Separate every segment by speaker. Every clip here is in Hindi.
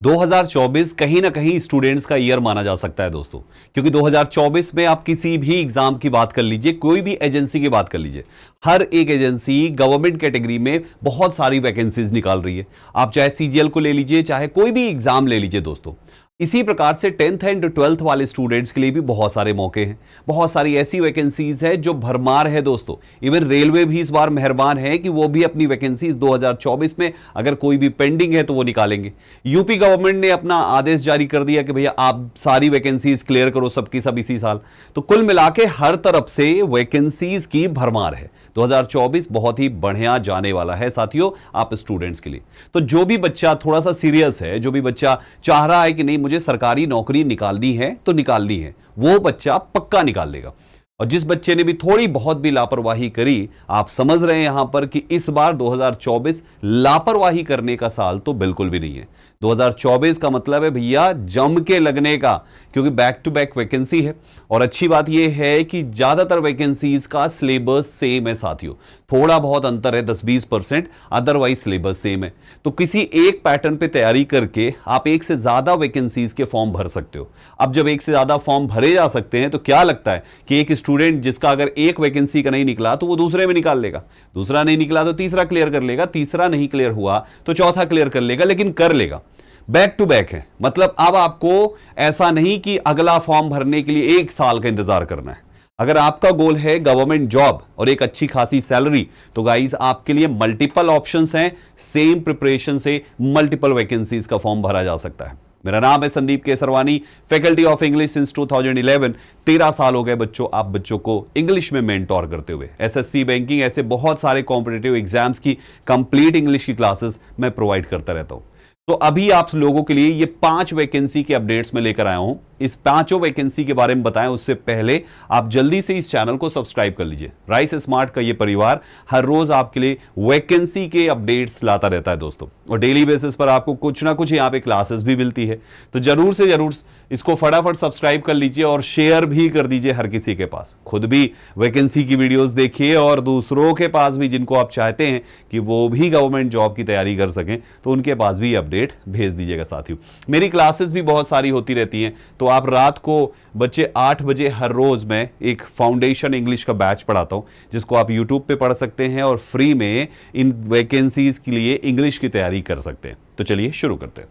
Speaker 1: 2024 कहीं ना कहीं स्टूडेंट्स का ईयर माना जा सकता है दोस्तों, क्योंकि 2024 में आप किसी भी एग्जाम की बात कर लीजिए, कोई भी एजेंसी की बात कर लीजिए, हर एक एजेंसी गवर्नमेंट कैटेगरी में बहुत सारी वैकेंसीज निकाल रही है। आप चाहे सीजीएल को ले लीजिए, चाहे कोई भी एग्जाम ले लीजिए दोस्तों। इसी प्रकार से 10th एंड 12th वाले स्टूडेंट्स के लिए भी बहुत सारे मौके हैं, बहुत सारी ऐसी वैकेंसीज है जो भरमार है दोस्तों। इवन रेलवे भी इस बार मेहरबान है कि वो भी अपनी वैकेंसीज 2024 में अगर कोई भी पेंडिंग है तो वो निकालेंगे। यूपी गवर्नमेंट ने अपना आदेश जारी कर दिया कि भैया आप सारी वैकेंसीज क्लियर करो, सबकी सब इसी साल। तो कुल मिला के हर तरफ से वैकेंसीज की भरमार है। 2024 बहुत ही बढ़िया जाने वाला है साथियों आप स्टूडेंट्स के लिए। तो जो भी बच्चा थोड़ा सा सीरियस है, जो भी बच्चा चाह रहा है कि नहीं मुझे सरकारी नौकरी निकालनी है तो निकालनी है, वो बच्चा पक्का निकाल लेगा। और जिस बच्चे ने भी थोड़ी बहुत भी लापरवाही करी, आप समझ रहे हैं यहां पर कि इस बार 2024 लापरवाही करने का साल तो बिल्कुल भी नहीं है। 2024 का मतलब है भैया जम के लगने का, क्योंकि बैक टू बैक वैकेंसी है। और अच्छी बात यह है कि ज्यादातर वैकेंसीज का सिलेबस सेम है साथियों, थोड़ा बहुत अंतर है 10-20%, अदरवाइज सिलेबस सेम है। तो किसी एक पैटर्न पे तैयारी करके आप एक से ज्यादा वैकेंसीज के फॉर्म भर सकते हो। अब जब एक से ज्यादा फॉर्म भरे जा सकते हैं तो क्या लगता है कि एक स्टूडेंट जिसका अगर एक वैकेंसी का नहीं निकला तो वो दूसरे में निकाल लेगा, दूसरा नहीं निकला तो तीसरा क्लियर कर लेगा, तीसरा नहीं क्लियर हुआ तो चौथा क्लियर कर लेगा, लेकिन कर लेगा। बैक टू बैक है, मतलब अब आपको ऐसा नहीं कि अगला फॉर्म भरने के लिए 1 साल का इंतजार करना है। अगर आपका गोल है गवर्नमेंट जॉब और एक अच्छी खासी सैलरी, तो गाइस आपके लिए मल्टीपल ऑप्शंस हैं। सेम प्रिपरेशन से मल्टीपल वैकेंसीज का फॉर्म भरा जा सकता है। मेरा नाम है Sandeep Kesarwani, faculty of English since 2011। 13 साल हो गए बच्चों आप बच्चों को इंग्लिश में मेंटोर करते हुए। एसएससी, बैंकिंग, ऐसे बहुत सारे कॉम्पिटिटिव एग्जाम्स की कंप्लीट इंग्लिश की क्लासेस मैं प्रोवाइड करता रहता हूं। तो अभी आप लोगों के लिए ये 5 वैकेंसी के अपडेट्स में लेकर आया हूं। इस 5 वैकेंसी के बारे में बताएं उससे पहले आप जल्दी से इस चैनल को सब्सक्राइब कर लीजिए। राइस स्मार्ट का ये परिवार हर रोज आपके लिए वैकेंसी के अपडेट्स लाता रहता है दोस्तों, और डेली बेसिस पर आपको कुछ ना कुछ यहाँ पे क्लासेस भी मिलती है। तो जरूर से जरूर इसको फटाफट सब्सक्राइब कर लीजिए और शेयर भी कर दीजिए हर किसी के पास। खुद भी वैकेंसी की वीडियोस देखिए और दूसरों के पास भी, जिनको आप चाहते हैं कि वो भी गवर्नमेंट जॉब की तैयारी कर सकें, तो उनके पास भी अपडेट भेज दीजिएगा साथियों। मेरी क्लासेस भी बहुत सारी होती रहती हैं, तो आप रात को बच्चे 8 बजे हर रोज मैं एक फाउंडेशन इंग्लिश का बैच पढ़ाता हूं, जिसको आप यूट्यूब पे पढ़ सकते हैं और फ्री में इन वैकेंसीज के लिए इंग्लिश की तैयारी कर सकते हैं। तो चलिए शुरू करते हैं।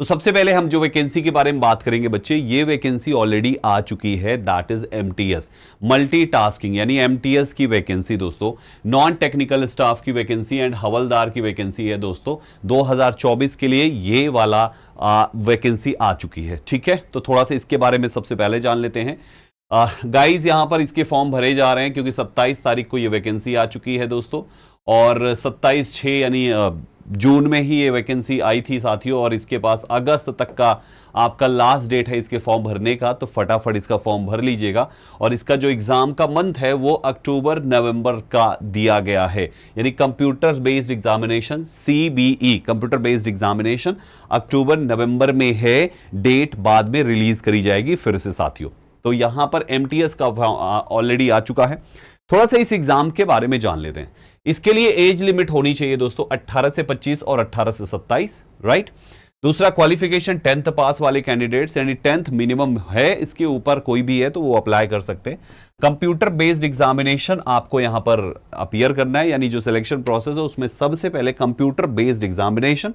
Speaker 1: तो सबसे पहले हम जो वैकेंसी के बारे में बात करेंगे बच्चे, ये वैकेंसी ऑलरेडी आ चुकी है, दैट इज एमटीएस, मल्टीटास्किंग यानी एमटीएस की वैकेंसी दोस्तों। नॉन टेक्निकल स्टाफ की वैकेंसी एंड हवलदार की वैकेंसी है दोस्तों। 2024 के लिए ये वाला वैकेंसी आ चुकी है, ठीक है। तो थोड़ा सा इसके बारे में सबसे पहले जान लेते हैं। गाइज यहां पर इसके फॉर्म भरे जा रहे हैं, क्योंकि 27 तारीख को ये वैकेंसी आ चुकी है दोस्तों, और 27/6 यानी जून में ही ये वैकेंसी आई थी साथियों, और इसके पास अगस्त तक का आपका लास्ट डेट है इसके फॉर्म भरने का। तो फटाफट इसका फॉर्म भर लीजिएगा। और इसका जो एग्जाम का मंथ है वो अक्टूबर नवंबर का दिया गया है, यानी computer based examination, CBE computer based examination अक्टूबर नवंबर में है। डेट बाद में रिलीज करी जाएगी फिर से साथियों। तो यहां पर एमटीएस का ऑलरेडी आ चुका है। थोड़ा सा इस एग्जाम के बारे में जान लेते हैं। इसके लिए एज लिमिट होनी चाहिए दोस्तों 18 से 25 और 18 से 27, राइट। दूसरा क्वालिफिकेशन 10th पास वाले कैंडिडेट्स, यानी 10th मिनिमम है, इसके ऊपर कोई भी है तो वो अप्लाई कर सकते हैं। कंप्यूटर बेस्ड एग्जामिनेशन आपको यहां पर अपीयर करना है, यानी जो सिलेक्शन प्रोसेस है उसमें सबसे पहले कंप्यूटर बेस्ड एग्जामिनेशन,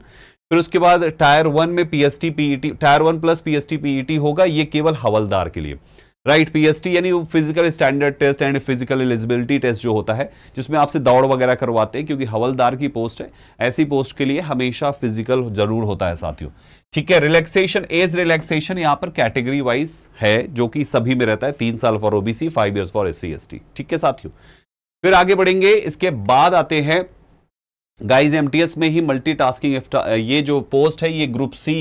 Speaker 1: फिर उसके बाद टायर 1 में PST PET, tier 1 plus PST PET होगा, ये केवल हवलदार के लिए, राइट। पीएसटी यानी physical standard test and physical eligibility test जो होता है, जिसमें आपसे दौड़ वगैरह करवाते हैं, क्योंकि हवलदार की पोस्ट है, ऐसी पोस्ट के लिए हमेशा फिजिकल जरूर होता है साथियों, ठीक है। रिलैक्सेशन, एज रिलैक्सेशन यहां पर कैटेगरी वाइज है, जो कि सभी में रहता है, 3 साल for OBC, 5 years for SC ST, ठीक है साथियों। फिर आगे बढ़ेंगे, इसके बाद आते हैं गाइज एमटीएस में ही मल्टीटास्किंग, ये जो पोस्ट है ये ग्रुप सी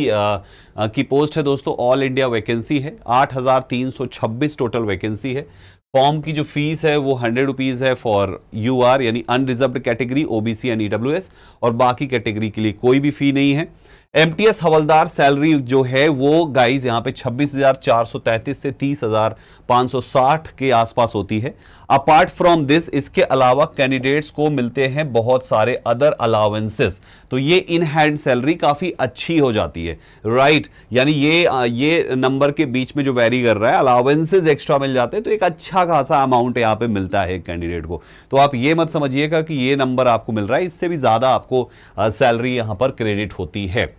Speaker 1: की पोस्ट है दोस्तों। ऑल इंडिया वैकेंसी है, 8,326 टोटल वैकेंसी है। फॉर्म की जो फीस है वो 100 रुपीज है फॉर UR यानी unreserved category, OBC and EWS, और बाकी कैटेगरी के लिए कोई भी फी नहीं है। एमटीएस हवलदार सैलरी जो है वो गाइज यहाँ पे 26,433 से 30,560 के आसपास होती है। अपार्ट फ्रॉम दिस, इसके अलावा कैंडिडेट्स को मिलते हैं बहुत सारे अदर अलाउंसेस, तो ये इन हैंड सैलरी काफी अच्छी हो जाती है, राइट। यानी ये नंबर के बीच में जो वेरी कर रहा है, अलाउंसेस एक्स्ट्रा मिल जाते हैं, तो एक अच्छा खासा अमाउंट यहां पे मिलता है कैंडिडेट को। तो आप ये मत समझिएगा कि ये नंबर आपको मिल रहा है, इससे भी ज्यादा आपको सैलरी यहां पर क्रेडिट होती है।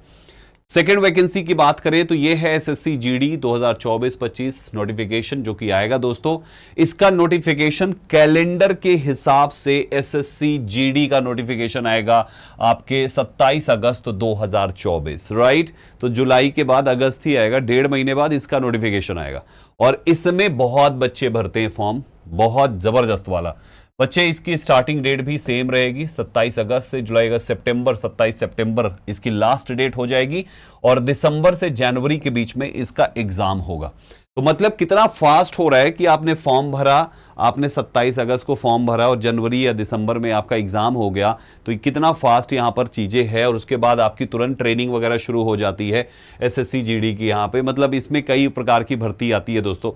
Speaker 1: सेकेंड वैकेंसी की बात करें तो ये है एसएससी जीडी 2024-25 नोटिफिकेशन जो कि आएगा दोस्तों। इसका नोटिफिकेशन कैलेंडर के हिसाब से एसएससी जीडी का नोटिफिकेशन आएगा आपके 27 अगस्त 2024, राइट। तो जुलाई के बाद अगस्त ही आएगा, 1.5 महीने बाद इसका नोटिफिकेशन आएगा। और इसमें बहुत बच्चे भरते हैं फॉर्म, बहुत जबरदस्त वाला। बच्चे इसकी स्टार्टिंग डेट भी सेम रहेगी, 27 अगस्त से जुलाई अगस्त सितंबर, 27 सितंबर इसकी लास्ट डेट हो जाएगी, और दिसंबर से जनवरी के बीच में इसका एग्जाम होगा। तो मतलब कितना फास्ट हो रहा है कि आपने फॉर्म भरा, आपने 27 अगस्त को फॉर्म भरा और जनवरी या दिसंबर में आपका एग्जाम हो गया, तो कितना फास्ट यहां पर चीजें हैं। और उसके बाद आपकी तुरंत ट्रेनिंग वगैरह शुरू हो जाती है एसएससी जीडी की यहां पे। मतलब इसमें कई प्रकार की भर्ती आती है दोस्तों,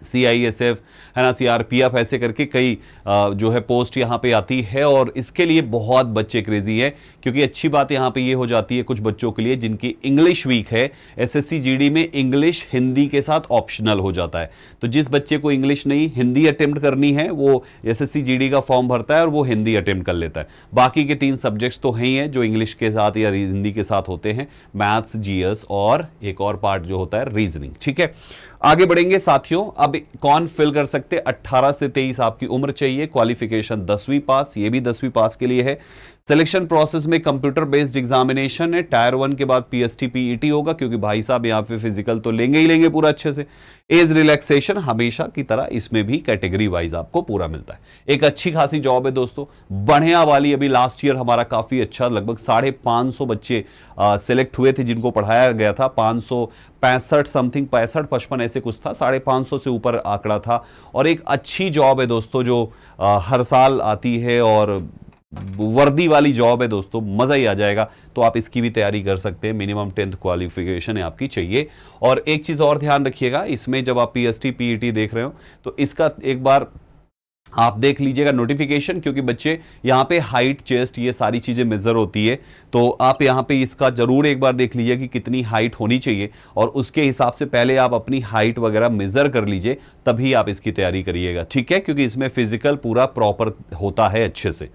Speaker 1: CISF है ना, CRPF, ऐसे करके कई जो है पोस्ट यहां पे आती है, और इसके लिए बहुत बच्चे क्रेजी है। क्योंकि अच्छी बात यहां पे ये हो जाती है कुछ बच्चों के लिए जिनकी इंग्लिश वीक है, एसएससी जीडी में इंग्लिश हिंदी के साथ ऑप्शनल हो जाता है। तो जिस बच्चे को इंग्लिश नहीं, हिंदी अटेम्प्ट करनी है, वो एसएससी जीडी का फॉर्म भरता है और वो हिंदी अटेम्प्ट कर लेता है। बाकी के 3 सब्जेक्ट्स तो हैं ही हैं जो इंग्लिश के साथ या हिंदी के साथ होते हैं, मैथ्स, जीएस और एक और पार्ट जो होता है रीजनिंग, ठीक है। आगे बढ़ेंगे साथियों। अब कौन फिल कर सकते, 18 से 23 आपकी उम्र चाहिए, क्वालिफिकेशन 10वीं पास, ये भी 10वीं पास के लिए है। सिलेक्शन प्रोसेस में कंप्यूटर बेस्ड एग्जामिनेशन है, टायर 1 के बाद पीएसटी पीईटी होगा, क्योंकि भाई साहब यहाँ पे फिजिकल तो लेंगे ही लेंगे पूरा अच्छे से। एज रिलैक्सेशन हमेशा की तरह इसमें भी कैटेगरी वाइज आपको पूरा मिलता है। एक अच्छी खासी जॉब है दोस्तों, बढ़िया वाली। अभी लास्ट ईयर हमारा काफी अच्छा, लगभग 550 बच्चे सिलेक्ट हुए थे जिनको पढ़ाया गया था, 565 समथिंग, 65-55 ऐसे कुछ था, 550 से ऊपर आंकड़ा था। और एक अच्छी जॉब है दोस्तों जो हर साल आती है, और वर्दी वाली जॉब है दोस्तों, मजा ही आ जाएगा। तो आप इसकी भी तैयारी कर सकते हैं, मिनिमम 10th क्वालिफिकेशन है आपकी चाहिए। और एक चीज और ध्यान रखिएगा, इसमें जब आप पीएसटी पीईटी देख रहे हो तो इसका एक बार आप देख लीजिएगा नोटिफिकेशन, क्योंकि बच्चे यहाँ पे हाइट, चेस्ट, ये सारी चीजें मेजर होती है। तो आप यहाँ पे इसका जरूर एक बार देख लीजिए कि कितनी हाइट होनी चाहिए, और उसके हिसाब से पहले आप अपनी हाइट वगैरह मेजर कर लीजिए, तभी आप इसकी तैयारी करिएगा, ठीक है। क्योंकि इसमें फिजिकल पूरा प्रॉपर होता है अच्छे से।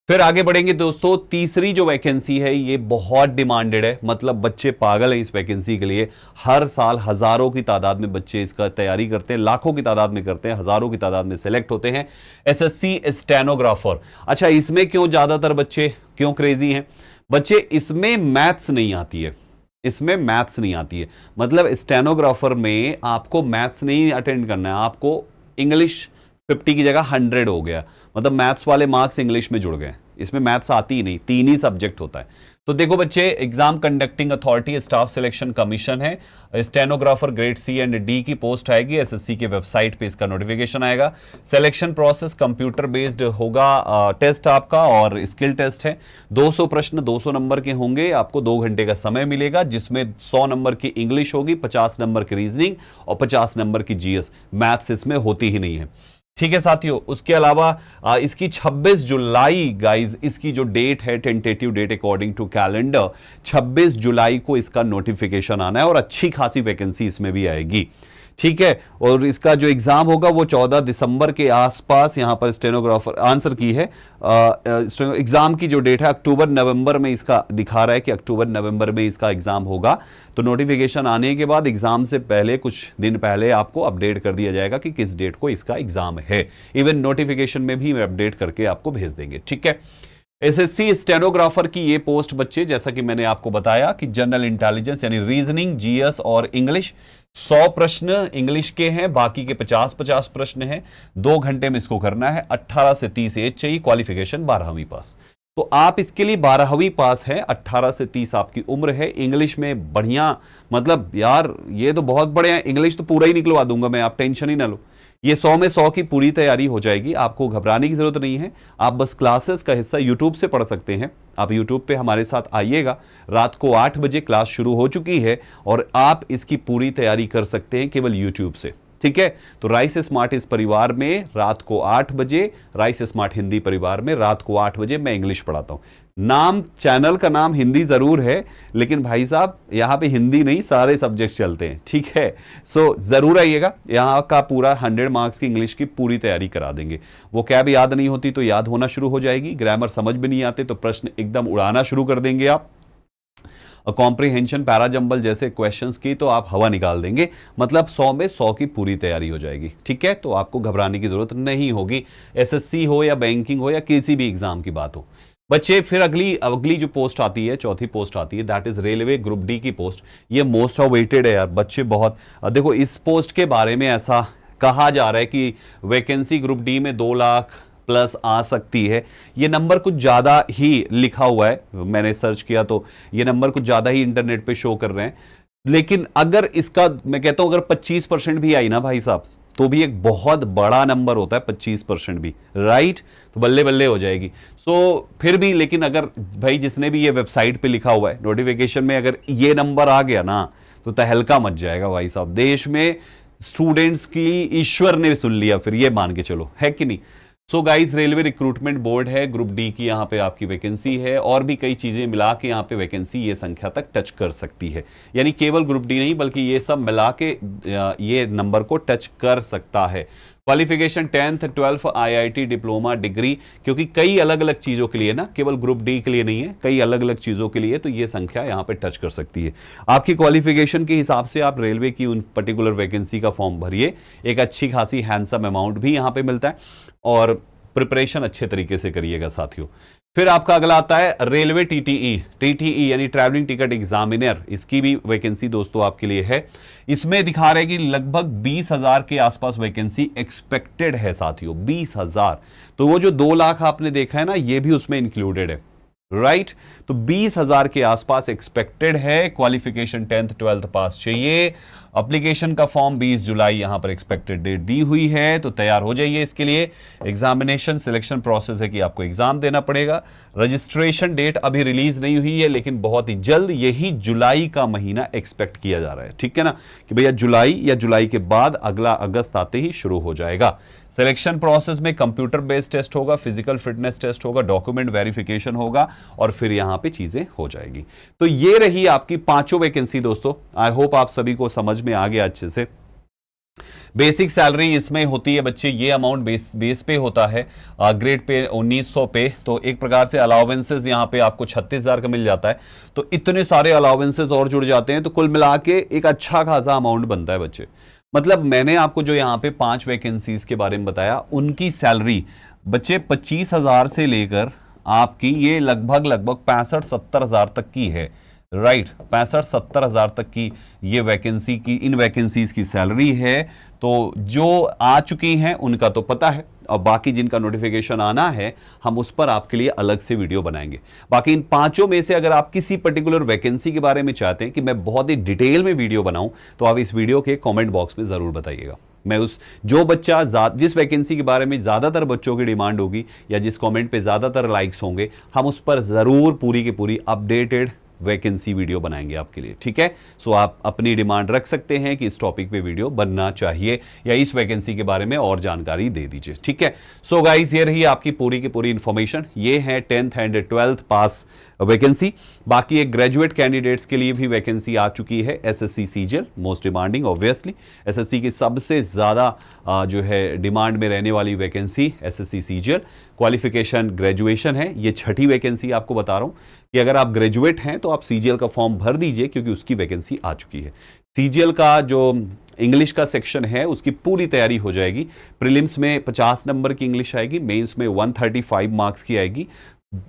Speaker 1: फिर आगे बढ़ेंगे दोस्तों। तीसरी जो वैकेंसी है ये बहुत डिमांडेड है, मतलब बच्चे पागल हैं इस वैकेंसी के लिए। हर साल हजारों की तादाद में बच्चे इसका तैयारी करते हैं, लाखों की तादाद में करते हैं, हजारों की तादाद में सेलेक्ट होते हैं। SSC stenographer. अच्छा, इसमें क्यों ज्यादातर बच्चे क्यों क्रेजी हैं? बच्चे इसमें मैथ्स नहीं आती है, इसमें मैथ्स नहीं आती है। मतलब स्टेनोग्राफर में आपको मैथ्स नहीं अटेंड करना है, आपको इंग्लिश 50 की जगह 100 हो गया, मतलब मैथ्स वाले मार्क्स इंग्लिश में जुड़ गए। इसमें मैथ्स आती ही नहीं, 3 ही सब्जेक्ट होता है। तो देखो बच्चे, exam conducting authority staff selection commission है, stenographer grade C and D की पोस्ट आएगी, एसएससी के वेबसाइट पे इसका नोटिफिकेशन आएगा। सिलेक्शन प्रोसेस कंप्यूटर बेस्ड होगा, टेस्ट आपका और स्किल टेस्ट है। 200 प्रश्न 200 नंबर के होंगे, आपको 2 घंटे का समय मिलेगा, जिसमें 100 नंबर की इंग्लिश होगी, 50 नंबर की रीजनिंग और 50 नंबर की जीएस। मैथ्स इसमें होती ही नहीं है, ठीक है साथियों। उसके अलावा इसकी 26 जुलाई गाइज, इसकी जो डेट है, tentative date according to calendar, 26 जुलाई को इसका नोटिफिकेशन आना है, और अच्छी खासी वैकेंसी इसमें भी आएगी, ठीक है। और इसका जो एग्जाम होगा वो 14 दिसंबर के आसपास, यहां पर स्टेनोग्राफर आंसर की है। एग्जाम की जो डेट है अक्टूबर नवंबर में, इसका दिखा रहा है कि अक्टूबर नवंबर में इसका एग्जाम होगा। तो नोटिफिकेशन आने के बाद एग्जाम से पहले कुछ दिन पहले आपको अपडेट कर दिया जाएगा कि किस डेट को इसका एग्जाम है। इवन नोटिफिकेशन में भी अपडेट करके आपको भेज देंगे, ठीक है। एसएससी स्टेनोग्राफर की ये पोस्ट बच्चे, जैसा कि मैंने आपको बताया कि जनरल इंटेलिजेंस यानी रीजनिंग, जीएस और इंग्लिश, 100 प्रश्न इंग्लिश के हैं, बाकी के 50-50 प्रश्न हैं। 2 घंटे में इसको करना है। 18 से 30 एज चाहिए, क्वालिफिकेशन 12वीं पास। तो आप इसके लिए 12वीं पास है, 18 से 30 आपकी उम्र है। इंग्लिश में बढ़िया, मतलब यार ये तो बहुत बढ़िया, इंग्लिश तो पूरा ही निकलवा दूंगा मैं, आप टेंशन ही ना लो। ये 100 में 100 की पूरी तैयारी हो जाएगी, आपको घबराने की जरूरत नहीं है। आप बस क्लासेस का हिस्सा यूट्यूब से पढ़ सकते हैं। आप यूट्यूब पे हमारे साथ आइएगा, रात को 8 बजे क्लास शुरू हो चुकी है, और आप इसकी पूरी तैयारी कर सकते हैं केवल यूट्यूब से। ठीक है। तो राइस स्मार्ट इस परिवार में रात को 8 बजे, राइस स्मार्ट हिंदी परिवार में रात को 8 बजे मैं इंग्लिश पढ़ाता हूं। नाम, चैनल का नाम हिंदी जरूर है, लेकिन भाई साहब यहां पे हिंदी नहीं, सारे सब्जेक्ट चलते हैं, ठीक है। सो जरूर आइएगा, यहां का पूरा 100 मार्क्स की इंग्लिश की पूरी तैयारी करा देंगे। वो क्या भी याद नहीं होती तो याद होना शुरू हो जाएगी, ग्रामर समझ में नहीं आते तो प्रश्न एकदम उड़ाना शुरू कर देंगे आप। कॉम्प्रिहेंशन, पैराजंबल जैसे क्वेश्चंस की तो आप हवा निकाल देंगे, मतलब 100 में 100 की पूरी तैयारी हो जाएगी, ठीक है। तो आपको घबराने की जरूरत नहीं होगी, एसएससी हो या बैंकिंग हो या किसी भी एग्जाम की बात हो। बच्चे फिर अगली जो पोस्ट आती है, चौथी पोस्ट आती है, that is railway group D की पोस्ट। ये मोस्ट अवेटेड है यार, बच्चे बहुत देखो इस पोस्ट के बारे में ऐसा कहा जा रहा है कि वैकेंसी ग्रुप डी में 2 लाख प्लस आ सकती है। ये नंबर कुछ ज्यादा ही लिखा हुआ है, मैंने सर्च किया तो ये नंबर कुछ ज्यादा ही इंटरनेट पे शो कर रहे हैं। लेकिन अगर इसका मैं कहता हूं अगर 25% भी आई ना भाई साहब, तो भी एक बहुत बड़ा नंबर होता है 25% भी, राइट। तो बल्ले बल्ले हो जाएगी। सो फिर भी, लेकिन अगर भाई जिसने भी ये वेबसाइट पे लिखा हुआ है नोटिफिकेशन में, अगर ये नंबर आ गया ना तो तहलका मच जाएगा भाई साहब। देश में स्टूडेंट्स की ईश्वर ने सुन लिया, फिर ये मान के चलो, है कि नहीं। So guys, railway recruitment board है, ग्रुप डी की यहां पे आपकी वैकेंसी है, और भी कई चीजें मिला के यहां पे वैकेंसी ये संख्या तक टच कर सकती है। यानी केवल ग्रुप डी नहीं बल्कि ये सब मिला के ये नंबर को टच कर सकता है। Qualification 10th 12th IIT diploma degree, क्योंकि कई अलग अलग चीजों के लिए ना, केवल ग्रुप डी के लिए नहीं है, कई अलग अलग चीजों के लिए, तो ये संख्या यहां पे टच कर सकती है। आपकी क्वालिफिकेशन के हिसाब से आप रेलवे की उन पर्टिकुलर वैकेंसी का फॉर्म भरिए, एक अच्छी खासी हैंडसम अमाउंट भी यहां पे मिलता है, और प्रिपरेशन अच्छे तरीके से करिएगा साथियों। फिर आपका अगला आता है रेलवे टीटीई यानी ट्रैवलिंग टिकट एग्जामिनर, इसकी भी वैकेंसी दोस्तों आपके लिए है। इसमें दिखा रहे कि लगभग 20,000 के आसपास वैकेंसी एक्सपेक्टेड है साथियों, 20,000। तो वो जो 2 लाख आपने देखा है ना, ये भी उसमें इंक्लूडेड है, राइट। तो 20,000 के आसपास एक्सपेक्टेड है। क्वालिफिकेशन 10th 12th पास चाहिए। एप्लीकेशन का फॉर्म 20 जुलाई यहां पर एक्सपेक्टेड डेट दी हुई है, तो तैयार हो जाइए इसके लिए। एग्जामिनेशन सिलेक्शन प्रोसेस है कि आपको एग्जाम देना पड़ेगा। रजिस्ट्रेशन डेट अभी रिलीज नहीं हुई है, लेकिन बहुत ही जल्द, यही जुलाई का महीना एक्सपेक्ट किया जा रहा है, ठीक है ना, कि भैया जुलाई या जुलाई के बाद अगला अगस्त आते ही शुरू हो जाएगा। सिलेक्शन प्रोसेस में कंप्यूटर बेस्ड टेस्ट होगा, फिजिकल फिटनेस टेस्ट होगा, डॉक्यूमेंट वेरिफिकेशन होगा, और फिर यहां पे चीजें हो जाएगी। तो ये रही आपकी 5 वैकेंसी दोस्तों। आई होप आप सभी को समझ में आ गया अच्छे से। बेसिक सैलरी इसमें होती है बच्चे, ये अमाउंट बेस पे होता है, ग्रेड पे 1900 पे। तो एक प्रकार से अलाउंसेस यहाँ पे आपको 36,000 का मिल जाता है। तो इतने सारे अलाउंसेस और जुड़ जाते हैं, तो कुल मिला के एक अच्छा खासा अमाउंट बनता है बच्चे। मतलब मैंने आपको जो यहाँ पे 5 वैकेंसीज के बारे में बताया, उनकी सैलरी बच्चे 25,000 से लेकर आपकी ये लगभग 65-70,000 तक की है, राइट। 65-70,000 तक की ये वैकेंसी की, इन वैकेंसीज की सैलरी है। तो जो आ चुकी हैं उनका तो पता है, और बाकी जिनका नोटिफिकेशन आना है हम उस पर आपके लिए अलग से वीडियो बनाएंगे। बाकी इन 5 में से अगर आप किसी पर्टिकुलर वैकेंसी के बारे में चाहते हैं कि मैं बहुत ही डिटेल में वीडियो बनाऊं, तो आप इस वीडियो के कमेंट बॉक्स में जरूर बताइएगा। मैं उस जो बच्चा जिस वैकेंसी के बारे में ज्यादातर बच्चों की डिमांड होगी या जिस कमेंट पे ज्यादातर लाइक्स होंगे, हम उस पर जरूर पूरी की पूरी अपडेटेड वैकेंसी वीडियो बनाएंगे आपके लिए, ठीक है। सो आप अपनी डिमांड रख सकते हैं कि इस टॉपिक पे वीडियो बनना चाहिए या इस वैकेंसी के बारे में और जानकारी दे दीजिए, ठीक है। सो गाइस, ये रही आपकी पूरी की पूरी इंफॉर्मेशन। ये है 10th and 12th pass vacancy. बाकी एक ग्रेजुएट कैंडिडेट्स के लिए भी वैकेंसी आ चुकी है, SSC CGL, most demanding obviously. SSC की सबसे ज्यादा जो है डिमांड में रहने वाली vacancy SSC CGL. Qualification graduation है, ये 6ठी वैकेंसी आपको बता रहा हूं कि अगर आप ग्रेजुएट हैं तो आप सीजीएल का फॉर्म भर दीजिए, क्योंकि उसकी वैकेंसी आ चुकी है। सीजीएल का जो इंग्लिश का सेक्शन है उसकी पूरी तैयारी हो जाएगी। प्रीलिम्स में 50 नंबर की इंग्लिश आएगी, मेंस में 135 मार्क्स की आएगी,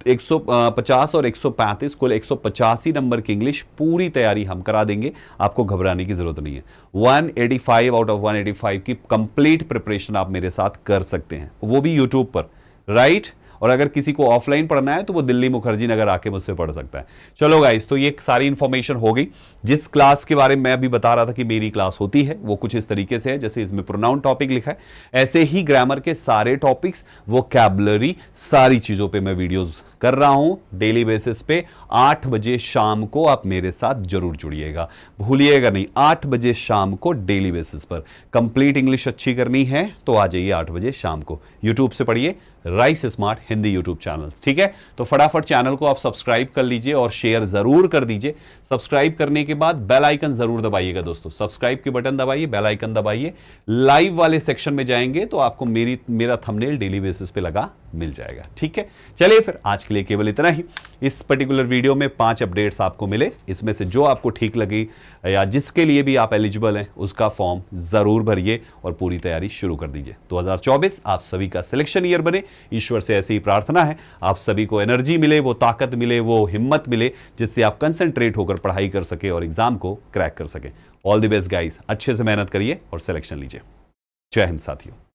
Speaker 1: 150 और 135 कुल 185 नंबर की इंग्लिश पूरी तैयारी हम करा देंगे। आपको घबराने की जरूरत नहीं है। 185 आउट ऑफ 185 की कंप्लीट प्रिपरेशन आप मेरे साथ कर सकते हैं, वो भी यूट्यूब पर, राइट। और अगर किसी को ऑफलाइन पढ़ना है तो वो दिल्ली मुखर्जी नगर आके मुझसे पढ़ सकता है। चलो गाइस, तो ये सारी इंफॉर्मेशन हो गई। जिस क्लास के बारे में मैं अभी बता रहा था कि मेरी क्लास होती है, वो कुछ इस तरीके से है, जैसे इसमें प्रोनाउन टॉपिक लिखा है, ऐसे ही ग्रामर के सारे टॉपिक्स, वोकैबुलरी, सारी चीजों पे मैं वीडियोस कर रहा हूं डेली बेसिस पे। 8 बजे शाम को आप मेरे साथ जरूर जुड़िएगा, भूलिएगा नहीं, 8 बजे शाम को डेली बेसिस पर। कंप्लीट इंग्लिश अच्छी करनी है तो आ जाइए 8 बजे शाम को। यूट्यूब से पढ़िए, rice smart Hindi YouTube channels, ठीक है। तो फटाफट चैनल को आप सब्सक्राइब कर लीजिए और शेयर जरूर कर दीजिए। सब्सक्राइब करने के बाद बेल आइकन जरूर दबाइएगा दोस्तों, सब्सक्राइब के बटन दबाइए, बेल आइकन दबाइए। लाइव वाले सेक्शन में जाएंगे तो आपको मेरा थंबनेल डेली बेसिस पे लगा मिल जाएगा, ठीक है। चलिए फिर आज के लिए केवल इतना ही। इस पर्टिकुलर वीडियो में 5 अपडेट्स आपको मिले, इसमें से जो आपको ठीक लगी या जिसके लिए भी आप एलिजिबल हैं उसका फॉर्म जरूर भरिए और पूरी तैयारी शुरू कर दीजिए। 2024 आप सभी का सिलेक्शन ईयर बने, ईश्वर से ऐसी ही प्रार्थना है। आप सभी को एनर्जी मिले, वो ताकत मिले, वो हिम्मत मिले, जिससे आप कंसंट्रेट होकर पढ़ाई कर सके और एग्जाम को क्रैक कर सके। ऑल द बेस्ट गाइस, अच्छे से मेहनत करिए और सिलेक्शन लीजिए। जय हिंद साथियों।